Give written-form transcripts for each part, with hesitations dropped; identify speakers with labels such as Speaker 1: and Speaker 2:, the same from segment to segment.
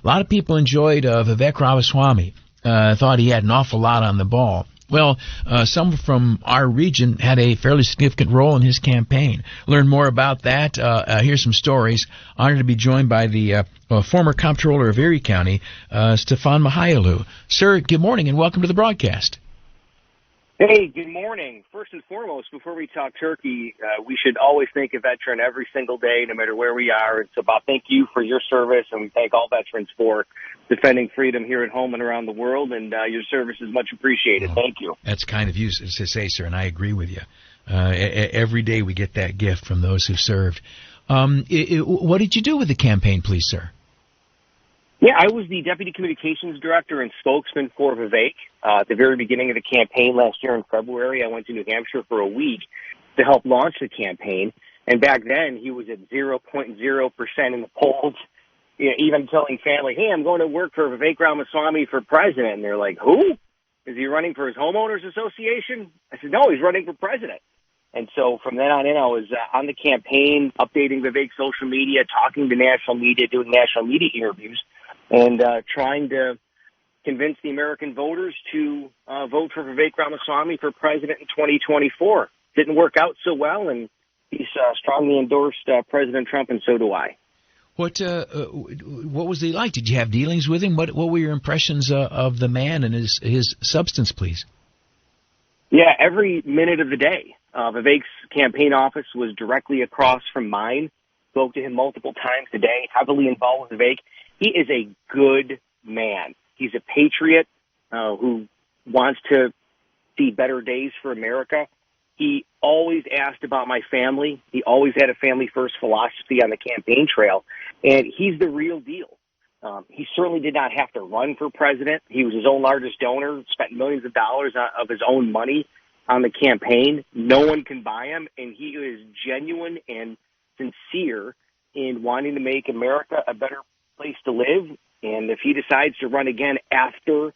Speaker 1: A lot of people enjoyed Vivek Ramaswamy. Thought he had an awful lot on the ball. Well, some from our region had a fairly significant role in his campaign. Learn more about that. Here's some stories. Honored to be joined by the former comptroller of Erie County, Stefan Mychajliw. Sir, good morning and welcome to the broadcast.
Speaker 2: Hey, good morning. First and foremost, before we talk turkey, we should always thank a veteran every single day, no matter where we are. It's about thank you for your service, and we thank all veterans for defending freedom here at home and around the world, and your service is much appreciated. Thank you.
Speaker 1: That's kind of you to say, sir, and I agree with you. Every day we get that gift from those who served. What did you do with the campaign, please, sir?
Speaker 2: Yeah, I was the Deputy Communications Director and spokesman for Vivek. At the very beginning of the campaign last year in February, I went to New Hampshire for a week to help launch the campaign. And back then, he was at 0.0% in the polls, even telling family, hey, I'm going to work for Vivek Ramaswamy for president. And they're like, who? Is he running for his homeowners association? I said, no, he's running for president. And so from then on in, I was on the campaign, updating Vivek's social media, talking to national media, doing national media interviews, and trying to convince the American voters to vote for Vivek Ramaswamy for president in 2024. Didn't work out so well, and he's strongly endorsed President Trump, and so do I.
Speaker 1: What was he like? Did you have dealings with him? What were your impressions of the man and his substance, please?
Speaker 2: Yeah, every minute of the day. Vivek's campaign office was directly across from mine. Spoke to him multiple times a day, heavily involved with Vivek. He is a good man. He's a patriot who wants to see better days for America. He always asked about my family. He always had a family-first philosophy on the campaign trail, and he's the real deal. He certainly did not have to run for president. He was his own largest donor, spent millions of dollars of his own money on the campaign. No one can buy him, and he is genuine and sincere in wanting to make America a better place to live. And if he decides to run again after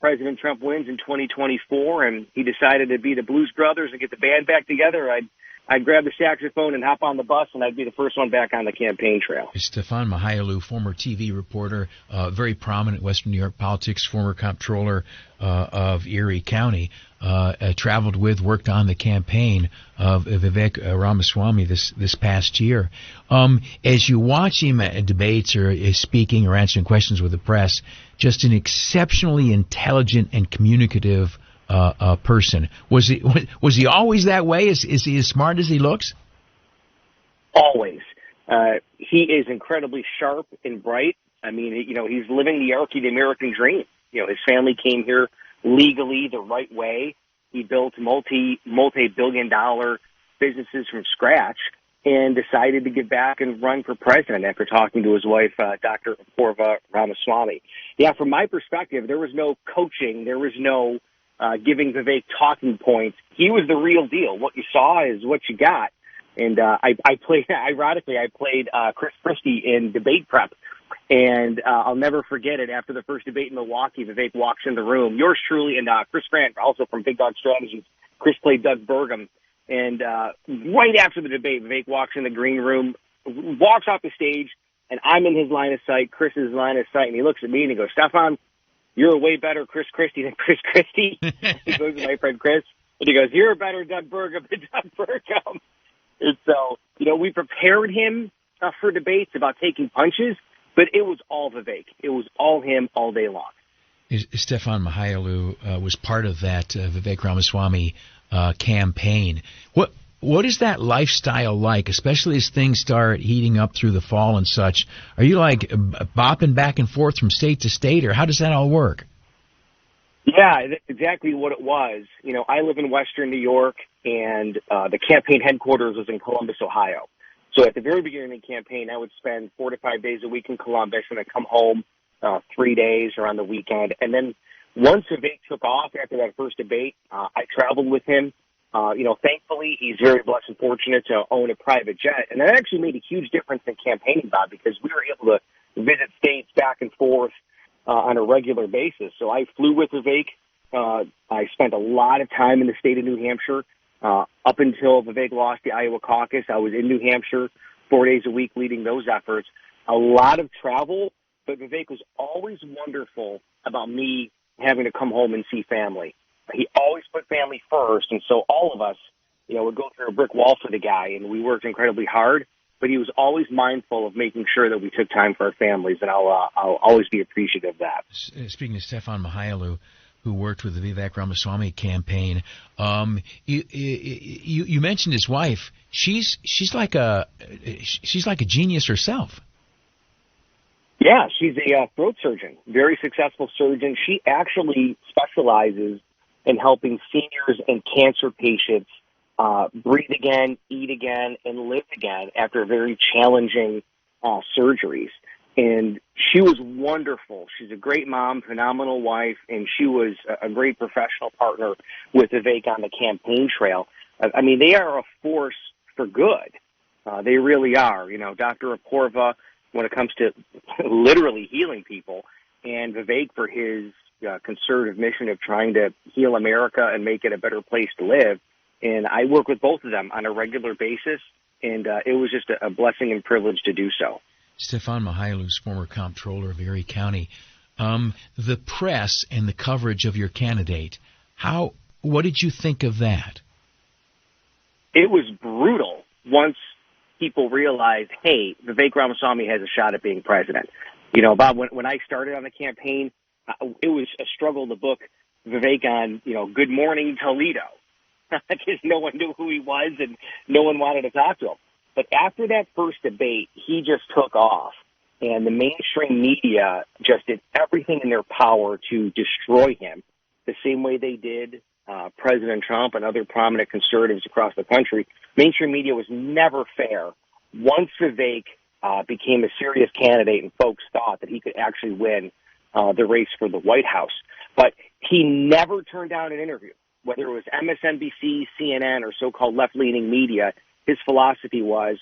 Speaker 2: President Trump wins in 2024 and he decided to be the Blues Brothers and get the band back together, I'd grab the saxophone and hop on the bus, and I'd be the first one back on the campaign trail.
Speaker 1: Stefan Mychajliw, former TV reporter, very prominent Western New York politics, former comptroller of Erie County, worked on the campaign of Vivek Ramaswamy this past year. As you watch him at debates or speaking or answering questions with the press, just an exceptionally intelligent and communicative person. Was he always that way? Is he as smart as he looks?
Speaker 2: Always. He is incredibly sharp and bright. I mean, he's living the arc of the American dream. His family came here legally the right way. He built multi-billion-dollar businesses from scratch and decided to give back and run for president after talking to his wife, Dr. Vivek Ramaswamy. Yeah, from my perspective, there was no coaching. There was no giving Vivek talking points. He was the real deal. What you saw is what you got. And I played Chris Christie in debate prep. And I'll never forget it. After the first debate in Milwaukee, Vivek walks in the room. Yours truly and Chris Grant, also from Big Dog Strategies. Chris played Doug Burgum. And right after the debate, Vivek walks in the green room, walks off the stage, and I'm in his line of sight, Chris's line of sight, and he looks at me and he goes, Stefan, you're a way better Chris Christie than Chris Christie. He goes to my friend Chris, and he goes, you're a better Doug Burgum than Doug Burgum. And so, we prepared him for debates about taking punches, but it was all Vivek. It was all him all day long.
Speaker 1: Stefan Mychajliw was part of that Vivek Ramaswamy campaign. What is that lifestyle like, especially as things start heating up through the fall and such? Are you like bopping back and forth from state to state, or how does that all work?
Speaker 2: Yeah, that's exactly what it was. I live in Western New York, and the campaign headquarters was in Columbus, Ohio. So at the very beginning of the campaign, I would spend 4 to 5 days a week in Columbus, and I'd come home 3 days or on the weekend. And then once Vivek took off after that first debate, I traveled with him. Thankfully, he's very blessed and fortunate to own a private jet. And that actually made a huge difference in campaigning, Bob, because we were able to visit states back and forth on a regular basis. So I flew with Vivek. I spent a lot of time in the state of New Hampshire. Up until Vivek lost the Iowa caucus, I was in New Hampshire 4 days a week leading those efforts. A lot of travel, but Vivek was always wonderful about me having to come home and see family. He always put family first, and so all of us, would go through a brick wall for the guy, and we worked incredibly hard, but he was always mindful of making sure that we took time for our families, and I'll always be appreciative of that.
Speaker 1: Speaking of Stefan Mychajliw, who worked with the Vivek Ramaswamy campaign, you mentioned his wife. She's like a genius herself.
Speaker 2: Yeah, she's a throat surgeon, very successful surgeon. She actually specializes in helping seniors and cancer patients breathe again, eat again, and live again after very challenging surgeries. And she was wonderful. She's a great mom, phenomenal wife, and she was a great professional partner with Vivek on the campaign trail. I mean, they are a force for good. They really are. Dr. Apoorva, when it comes to literally healing people, and Vivek for his conservative mission of trying to heal America and make it a better place to live. And I work with both of them on a regular basis, and it was just a blessing and privilege to do so.
Speaker 1: Stefan Mychajliw, former comptroller of Erie County. The press and the coverage of your candidate, what did you think of that?
Speaker 2: It was brutal once people realized, hey, Vivek Ramaswamy has a shot at being president. Bob, when I started on the campaign, it was a struggle to book Vivek on, Good Morning Toledo, because no one knew who he was and no one wanted to talk to him. But after that first debate, he just took off, and the mainstream media just did everything in their power to destroy him, the same way they did President Trump and other prominent conservatives across the country. Mainstream media was never fair. Once Vivek became a serious candidate and folks thought that he could actually win the race for the White House. But he never turned down an interview, whether it was MSNBC, CNN, or so-called left-leaning media. His philosophy was,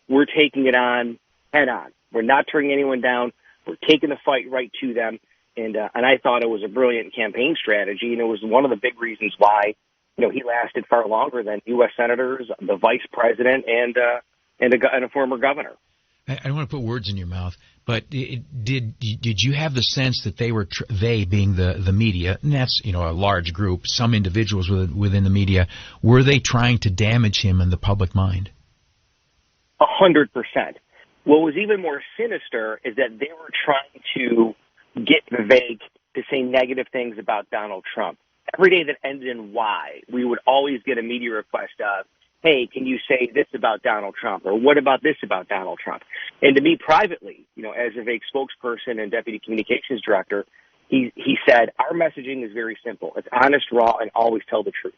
Speaker 2: we're taking it on head on. We're not turning anyone down. We're taking the fight right to them. And I thought it was a brilliant campaign strategy, and it was one of the big reasons why, he lasted far longer than U.S. senators, the vice president, and a former governor.
Speaker 1: I don't want to put words in your mouth, but did you have the sense that they were they being the media, and that's a large group, some individuals within the media, were they trying to damage him in the public mind?
Speaker 2: 100%. What was even more sinister is that they were trying to get Vivek to say negative things about Donald Trump. Every day that ended in Y, we would always get a media request of, hey, can you say this about Donald Trump? Or what about this about Donald Trump? And to me privately, as Vivek's spokesperson and deputy communications director, he said, our messaging is very simple. It's honest, raw, and always tell the truth.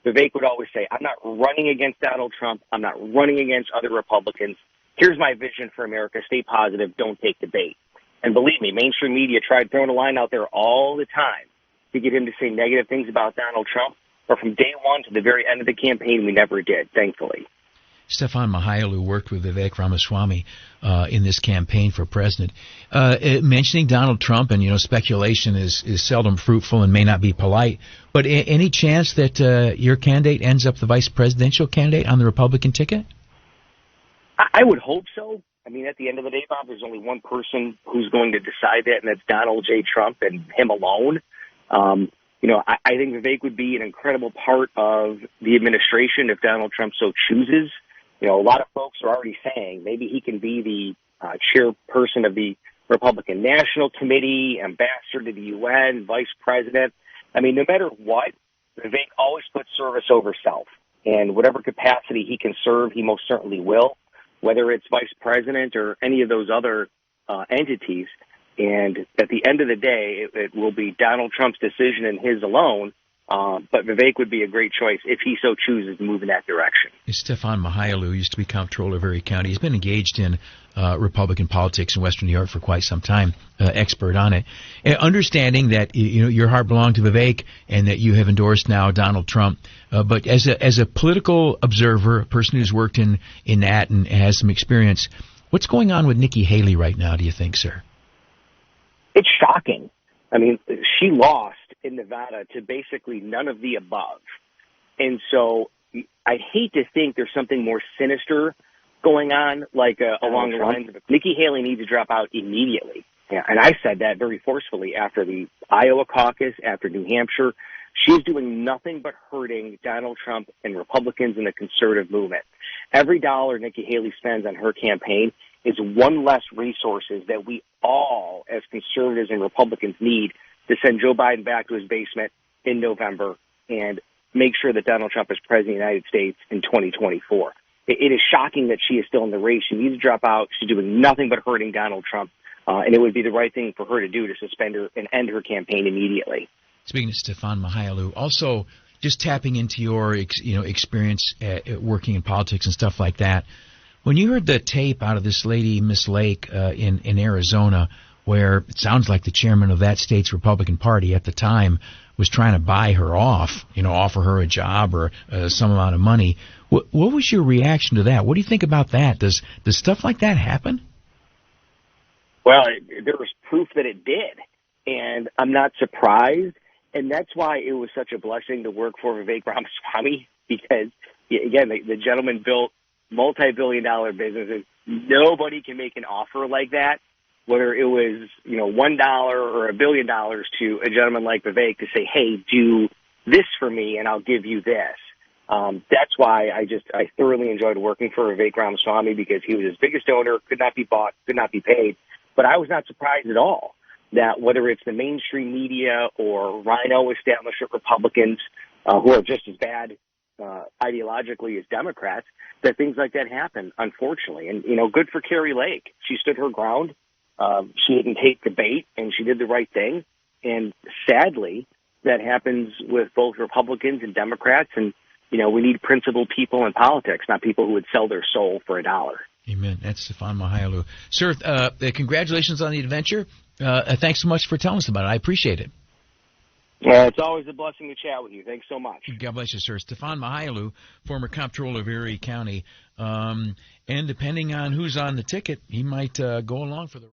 Speaker 2: Vivek would always say, I'm not running against Donald Trump. I'm not running against other Republicans. Here's my vision for America. Stay positive. Don't take the bait. And believe me, mainstream media tried throwing a line out there all the time to get him to say negative things about Donald Trump. But from day one to the very end of the campaign, we never did, thankfully.
Speaker 1: Stefan Mychajliw worked with Vivek Ramaswamy in this campaign for president. Mentioning Donald Trump and, speculation is seldom fruitful and may not be polite, but any chance that your candidate ends up the vice presidential candidate on the Republican ticket?
Speaker 2: I would hope so. I mean, at the end of the day, Bob, there's only one person who's going to decide that, and that's Donald J. Trump and him alone. I think Vivek would be an incredible part of the administration if Donald Trump so chooses. A lot of folks are already saying maybe he can be the chairperson of the Republican National Committee, ambassador to the UN, vice president. I mean, no matter what, Vivek always puts service over self. And whatever capacity he can serve, he most certainly will, whether it's vice president or any of those other entities. And at the end of the day, it will be Donald Trump's decision and his alone. But Vivek would be a great choice if he so chooses to move in that direction.
Speaker 1: Stefan Mychajliw used to be comptroller of Erie County. He's been engaged in Republican politics in Western New York for quite some time, expert on it. Understanding that your heart belonged to Vivek and that you have endorsed now Donald Trump, but as a political observer, a person who's worked in that and has some experience, what's going on with Nikki Haley right now, do you think, sir?
Speaker 2: It's shocking. I mean, she lost in Nevada to basically none of the above. And so I hate to think there's something more sinister going on, like along the lines of Nikki Haley needs to drop out immediately. Yeah, and I said that very forcefully after the Iowa caucus, after New Hampshire. She's doing nothing but hurting Donald Trump and Republicans in the conservative movement. Every dollar Nikki Haley spends on her campaign is one less resources that we all, as conservatives and Republicans, need to send Joe Biden back to his basement in November and make sure that Donald Trump is president of the United States in 2024. It is shocking that she is still in the race. She needs to drop out. She's doing nothing but hurting Donald Trump, and it would be the right thing for her to do to suspend her and end her campaign immediately.
Speaker 1: Speaking to Stefan Mychajliw, also just tapping into your experience at working in politics and stuff like that. When you heard the tape out of this lady, Miss Lake, in Arizona, where it sounds like the chairman of that state's Republican Party at the time was trying to buy her off, offer her a job or some amount of money, what was your reaction to that? What do you think about that? Does stuff like that happen?
Speaker 2: Well, there was proof that it did, and I'm not surprised. And that's why it was such a blessing to work for Vivek Ramaswamy, because, again, the gentleman built multi-billion-dollar businesses. Nobody can make an offer like that, whether it was, $1 or $1 billion to a gentleman like Vivek to say, hey, do this for me and I'll give you this. That's why I thoroughly enjoyed working for Vivek Ramaswamy, because he was his biggest donor, could not be bought, could not be paid. But I was not surprised at all that whether it's the mainstream media or Rhino establishment Republicans who are just as bad ideologically as Democrats, that things like that happen, unfortunately. And, good for Kari Lake. She stood her ground. She didn't take the bait, and she did the right thing. And sadly, that happens with both Republicans and Democrats. And, we need principled people in politics, not people who would sell their soul for $1.
Speaker 1: Amen. That's Stefan Mychajliw. Sir, congratulations on the adventure. Thanks so much for telling us about it. I appreciate it.
Speaker 2: It's always a blessing to chat with you. Thanks so much.
Speaker 1: God bless you, sir. Stefan Mychajliw, former comptroller of Erie County. And depending on who's on the ticket, he might go along for the